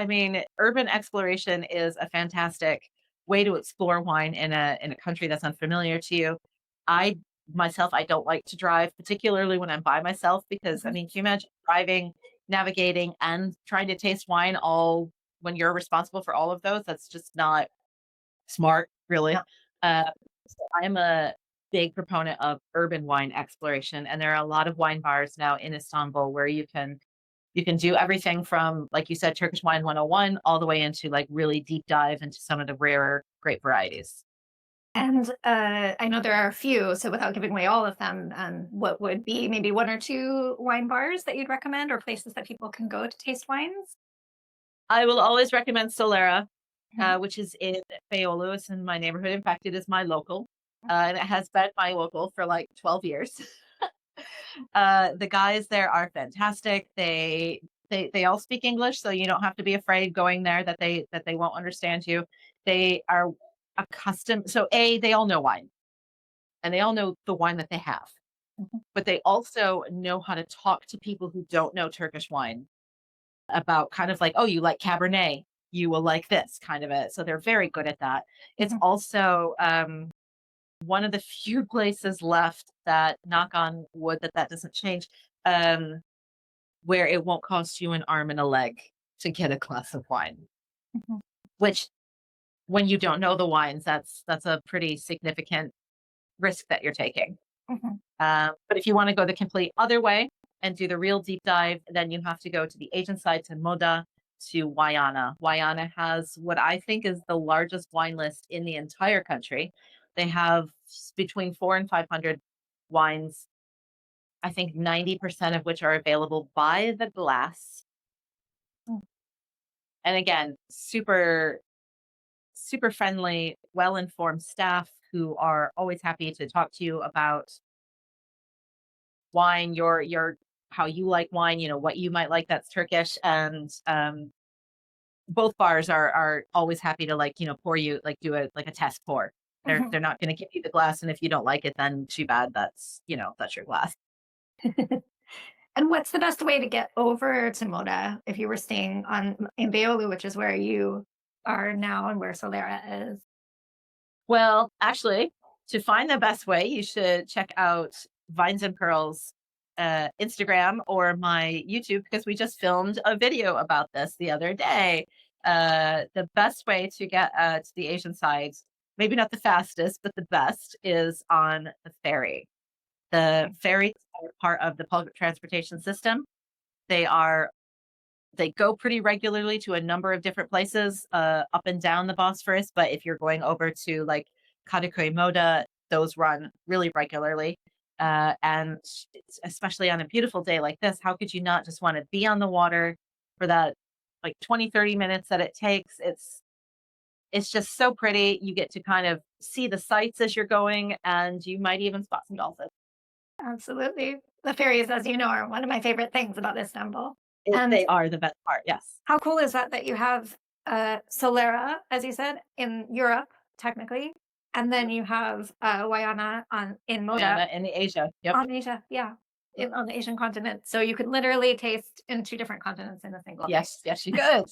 I mean, urban exploration is a fantastic way to explore wine in a country that's unfamiliar to you. I myself, I don't like to drive, particularly when I'm by myself, because I Mhm. mean, can you imagine driving, navigating, and trying to taste wine all when you're responsible for all of those? That's just not smart, really. Yeah. Uh, so I'm a big proponent of urban wine exploration, and there are a lot of wine bars now in Istanbul where you can do everything from, like you said, Turkish wine 101 all the way into like really deep dive into some of the rarer grape varieties. And I know there are a few, so without giving away all of them, what would be maybe one or two wine bars that you'd recommend or places that people can go to taste wines? I will always recommend Solera, Mhm. which is in Beyoğlu. It's in my neighborhood. In fact, it is my local, Mhm. and it has been my local for like 12 years. The guys there are fantastic. They all speak English, so you don't have to be afraid going there that they won't understand you. They are accustomed. So they all know wine and they all know the wine that they have, Mhm. but they also know how to talk to people who don't know Turkish wine about kind of like, oh, you like Cabernet, you will like this kind of it. So they're very good at that. It's Mhm. also one of the few places left that, knock on wood, that doesn't change, um, where it won't cost you an arm and a leg to get a glass of wine. Mhm. Which, when you don't know the wines, that's a pretty significant risk that you're taking. Mhm. But if you want to go the complete other way and do the real deep dive, then you have to go to the Asian side to Moda to Wayana. Wayana has what I think is the largest wine list in the entire country. They have between four and 500 wines, I think 90% of which are available by the glass. Mm. And again, super, super friendly, well informed staff who are always happy to talk to you about wine, your how you like wine, what you might like that's Turkish. And both bars are always happy to like, pour you, like, do a test pour. Mhm. They're not going to give you the glass, and if you don't like it, then too bad. That's your glass. And what's the best way to get over to Moda if you were staying on in Beyoğlu, which is where you are now and where Solera is? Well, actually, to find the best way, you should check out Vines and Pearls Instagram or my YouTube, because we just filmed a video about this the other day. The best way to get to the Asian side, maybe not the fastest, but the best, is on the ferry. The ferries are part of the public transportation system. They are they go pretty regularly to a number of different places up and down the Bosphorus. But if you're going over to like Kadıköy Moda, those run really regularly. And especially on a beautiful day like this, how could you not just want to be on the water for that like 20, 30 minutes that it takes? It's just so pretty. You get to kind of see the sights as you're going, and you might even spot some dolphins. Absolutely. The ferries, as you know, are one of my favorite things about Istanbul. And They are the best part, yes. how cool is that you have Solera, as you said, in Europe, technically, and then Yep. you have Wayana in Moda Guyana and Asia. Yep. on Asia, yeah, on the Asian continent. So you could literally taste in two different continents in a single day. Yes, yes, you could.